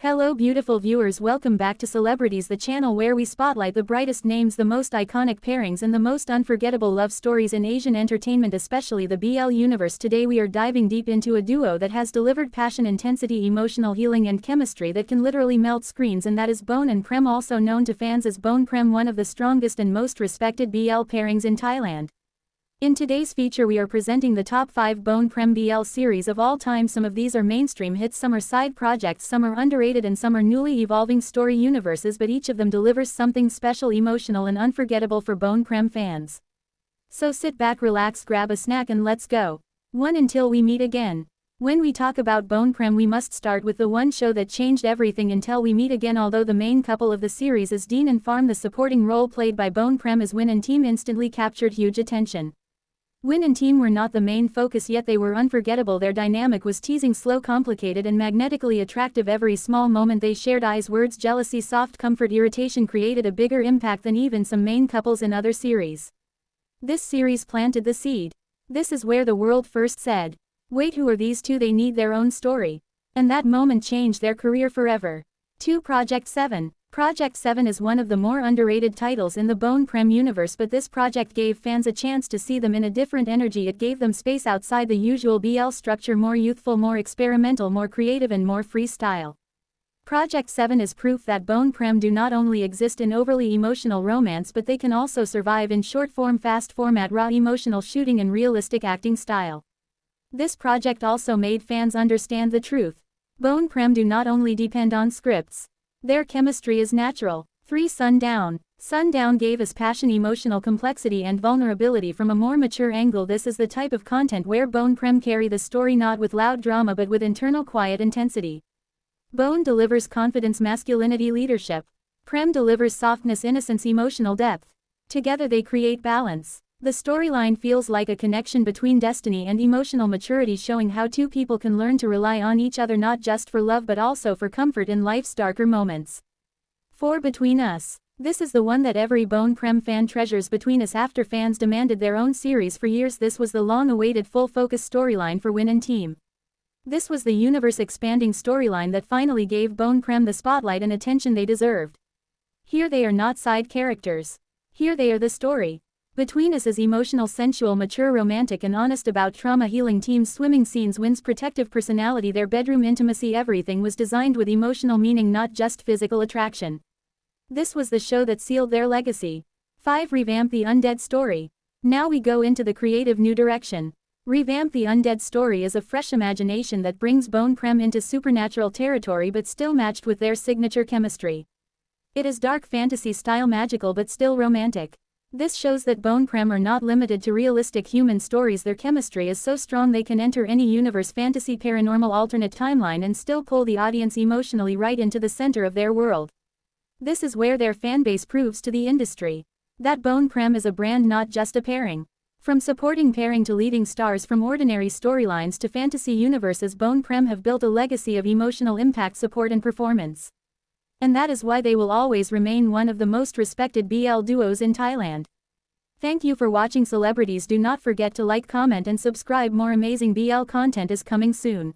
Hello beautiful viewers, welcome back to Celebrities, the channel where we spotlight the brightest names, the most iconic pairings and the most unforgettable love stories in Asian entertainment, especially the BL universe. Today we are diving deep into a duo that has delivered passion, intensity, emotional healing and chemistry that can literally melt screens, and that is Boun and Prem, also known to fans as Boun Prem, one of the strongest and most respected BL pairings in Thailand. In today's feature we are presenting the top 5 Boun Prem BL series of all time. Some of these are mainstream hits, some are side projects, some are underrated and some are newly evolving story universes, but each of them delivers something special, emotional and unforgettable for Boun Prem fans. So sit back, relax, grab a snack and let's go. 1. Until we meet again. When we talk about Boun Prem we must start with the one show that changed everything, Until We Meet Again. Although the main couple of the series is Dean and Farm, the supporting role played by Boun Prem as Win and Team instantly captured huge attention. Win and Team were not the main focus, yet they were unforgettable. Their dynamic was teasing, slow, complicated and magnetically attractive. Every small moment they shared, eyes, words, jealousy, soft comfort, irritation, created a bigger impact than even some main couples in other series. This series planted the seed. This is where the world first said, "Wait, who are these two? They need their own story." And that moment changed their career forever. 2. Project 7. Project 7 is one of the more underrated titles in the Boun Prem universe, but this project gave fans a chance to see them in a different energy. It gave them space outside the usual BL structure, more youthful, more experimental, more creative and more freestyle. Project 7 is proof that Boun Prem do not only exist in overly emotional romance, but they can also survive in short-form, fast format, raw emotional shooting and realistic acting style. This project also made fans understand the truth. Boun Prem do not only depend on scripts. Their chemistry is natural. 3. Sundown. Sundown gave us passion, emotional complexity and vulnerability from a more mature angle. This is the type of content where Boun Prem carry the story not with loud drama but with internal quiet intensity. Boun delivers confidence, masculinity, leadership. Prem delivers softness, innocence, emotional depth. Together they create balance. The storyline feels like a connection between destiny and emotional maturity, showing how two people can learn to rely on each other not just for love but also for comfort in life's darker moments. 4. Between Us. This is the one that every Boun Prem fan treasures. Between Us, after fans demanded their own series for years, this was the long-awaited full-focus storyline for Win and Team. This was the universe-expanding storyline that finally gave Boun Prem the spotlight and attention they deserved. Here they are not side characters. Here they are the story. Between Us is emotional, sensual, mature, romantic and honest, about trauma healing, Team's swimming scenes, Win's protective personality, their bedroom intimacy. Everything was designed with emotional meaning, not just physical attraction. This was the show that sealed their legacy. 5. Revamp, the Undead Story. Now we go into the creative new direction. Revamp, the Undead Story is a fresh imagination that brings Boun Prem into supernatural territory but still matched with their signature chemistry. It is dark fantasy style, magical but still romantic. This shows that Boun Prem are not limited to realistic human stories. Their chemistry is so strong they can enter any universe, fantasy, paranormal, alternate timeline and still pull the audience emotionally right into the center of their world. This is where their fanbase proves to the industry that Boun Prem is a brand, not just a pairing. From supporting pairing to leading stars, from ordinary storylines to fantasy universes, Boun Prem have built a legacy of emotional impact, support and performance. And that is why they will always remain one of the most respected BL duos in Thailand. Thank you for watching, celebrities. Do not forget to like, comment and subscribe. More amazing BL content is coming soon.